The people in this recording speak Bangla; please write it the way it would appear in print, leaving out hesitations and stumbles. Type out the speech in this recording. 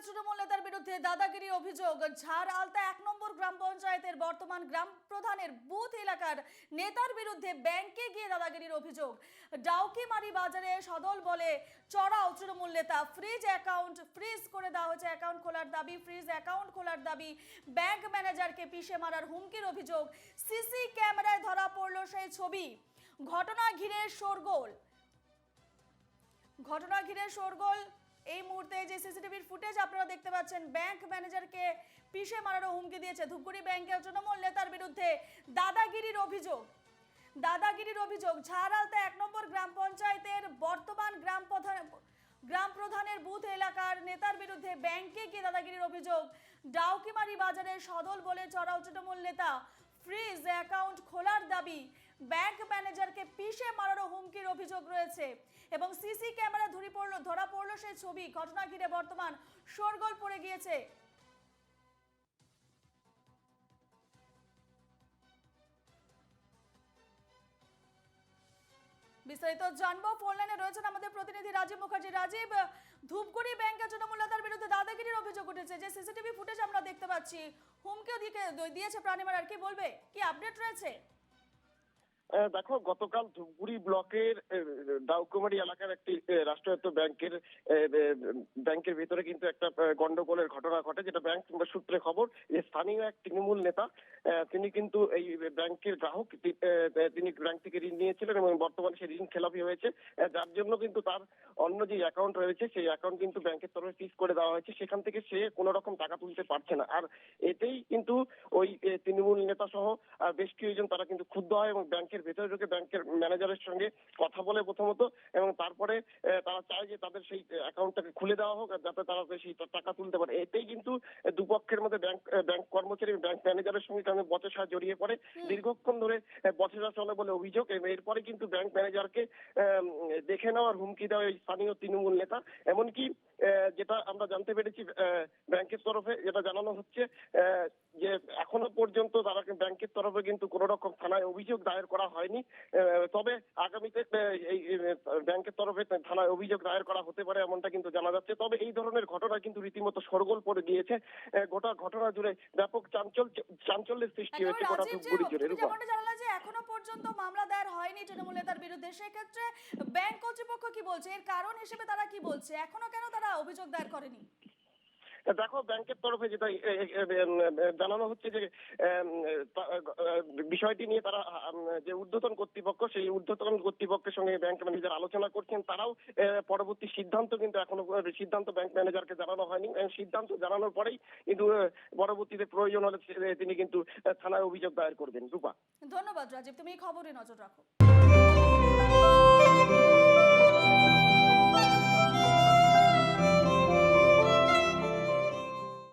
তৃণমূল নেতার বিরুদ্ধে দাদাগিরির অভিযোগ। ঝাড় আলতা 1 নম্বর গ্রাম পঞ্চায়েতের বর্তমান গ্রাম প্রধানের বুথ এলাকার নেতার বিরুদ্ধে ব্যাংকে গিয়ে দাদাগিরির অভিযোগ। ডাউকিমারি বাজারে সদল বলে চড়াও তৃণমূল নেতা। ফ্রিজ অ্যাকাউন্ট ফ্রিজ করে দেওয়া হয়েছে, অ্যাকাউন্ট খোলার দাবি, ফ্রিজ অ্যাকাউন্ট খোলার দাবি, ব্যাংক ম্যানেজারকে পিষে মারার হুমকির অভিযোগ। সিসি ক্যামেরায় ধরা পড়ল সেই ছবি। ঘটনা ঘিরে শোরগোল। এই মুহূর্তে যে সিসিটিভির ফুটেজ আপনারা দেখতে পাচ্ছেন, ব্যাংক ম্যানেজারকে পিষে মারারও হুমকি দিয়েছে। ধূপগুড়ি ব্যাংকের তৃণমূল নেতার বিরুদ্ধে দাদাগিরির অভিযোগ। ঝাড় আলতা 1 নম্বর গ্রাম পঞ্চায়েতের বর্তমান গ্রাম প্রধানের বুথ এলাকার নেতার বিরুদ্ধে ব্যাংকে গিয়ে দাদাগিরির অভিযোগ। ডাউকিমারি বাজারে সদল বলে চড়াও তৃণমূল নেতা। ফ্রিজ অ্যাকাউন্ট খোলার দাবি, ব্যাংক ম্যানেজারকে পিষে মারারও হুমকির অভিযোগ রয়েছে এবং সিসি ক্যামেরা ধরা পড়ল সেই ছবি। ঘটনা ঘিরে বর্তমান শোরগোল পড়ে গিয়েছে। বিস্তারিত জানবো, ফোন লাইনে রয়েছেন আমাদের প্রতিনিধি রাজীব মুখার্জি। রাজীব, ধূপগুড়ি ব্যাংকের তৃণমূল নেতার বিরুদ্ধে দাদাগিরির অভিযোগ উঠেছে, যে সিসিটিভি ফুটেজ আমরা দেখতে পাচ্ছি, হুমকিও দিয়েছে প্রাণী মারার, কি বলবে, কি আপডেট রয়েছে? দেখো, গতকাল ধূপগুড়ি ব্লকের ডাউকুমারি এলাকার একটি রাষ্ট্রায়ত্ত ব্যাংকের ভিতরে কিন্তু একটা গন্ডগোলের ঘটনা ঘটে, যেটা ব্যাংক সূত্রে খবর। যে স্থানীয় এক তৃণমূল নেতা, তিনি কিন্তু এই ব্যাংকের গ্রাহক, তিনি ব্যাংক থেকে ঋণ নিয়েছিলেন এবং বর্তমানে সেই ঋণ খেলাপি হয়েছে, যার জন্য কিন্তু তার অন্য যে অ্যাকাউন্ট রয়েছে সেই অ্যাকাউন্ট কিন্তু ব্যাংকের তরফে ফ্রিজ করে দেওয়া হয়েছে। সেখান থেকে সে কোনো রকম টাকা তুলতে পারছে না। আর এতেই কিন্তু ওই তৃণমূল নেতা সহ বেশ কিছুজন তারা কিন্তু ক্ষুব্ধ হয় এবং ব্যাংকের ভেতরে ঢুকে ব্যাংকের ম্যানেজারের সঙ্গে কথা বলে প্রথমত, এবং তারপরে তারা চায় যে তাদের সেই অ্যাকাউন্টটাকে খুলে দেওয়া হোক যাতে তারা সেই টাকা তুলতে পারে। এতেই কিন্তু দুপক্ষের মধ্যে ব্যাংক কর্মচারী ব্যাংক ম্যানেজারের সঙ্গে বচসা জড়িয়ে পড়ে। দীর্ঘক্ষণ ধরে বচসা চলে বলে অভিযোগ। এরপরে কিন্তু ব্যাংক ম্যানেজারকে দেখে নেওয়ার হুমকি দেওয়া এই স্থানীয় তৃণমূল নেতা। এমনকি যেটা আমরা জানতে পেরেছি, ব্যাংকের তরফে যেটা জানানো হচ্ছে যে এখনো পর্যন্ত তারা ব্যাংকের তরফে কিন্তু কোনো রকম থানায় অভিযোগ দায়ের করা হয়নি। তবে আগামীতে এই ব্যাংকের তরফে থানায় অভিযোগ দায়ের করা হতে পারে এমনটা কিন্তু জানা যাচ্ছে। তবে এই ধরনের ঘটনা কিন্তু রীতিমতো শোরগোল পড়ে গিয়েছে। গোটা ঘটনা জুড়ে ব্যাপক চাঞ্চল্যের সৃষ্টি হয়েছে গোটা ধূপগুড়ি জুড়ে। জানালা যে এখনো পর্যন্ত মামলা দায়ের হয়নি তৃণমূল নেতার বিরুদ্ধে, সেক্ষেত্রে ব্যাংক কর্তৃপক্ষ কি বলছে, এর কারণ হিসেবে তারা কি বলছে, এখনো কেন তারা অভিযোগ দায়ের করেনি? দেখো, ব্যাংকের তরফে যেটা জানানো হচ্ছে যে বিষয়টি নিয়ে তারা যে ঊর্ধ্বতন কর্তৃপক্ষ, সেই ঊর্ধ্বতন কর্তৃপক্ষের সঙ্গে ব্যাংক ম্যানেজার আলোচনা করছেন। তারাও পরবর্তী সিদ্ধান্ত কিন্তু এখনো ব্যাংক ম্যানেজারকে জানানো হয়নি। সিদ্ধান্ত জানানোর পরেই কিন্তু পরবর্তীতে প্রয়োজন হলে তিনি কিন্তু থানায় অভিযোগ দায়ের করবেন। রূপা, ধন্যবাদ রাজীব, তুমি এই খবরে নজর রাখো।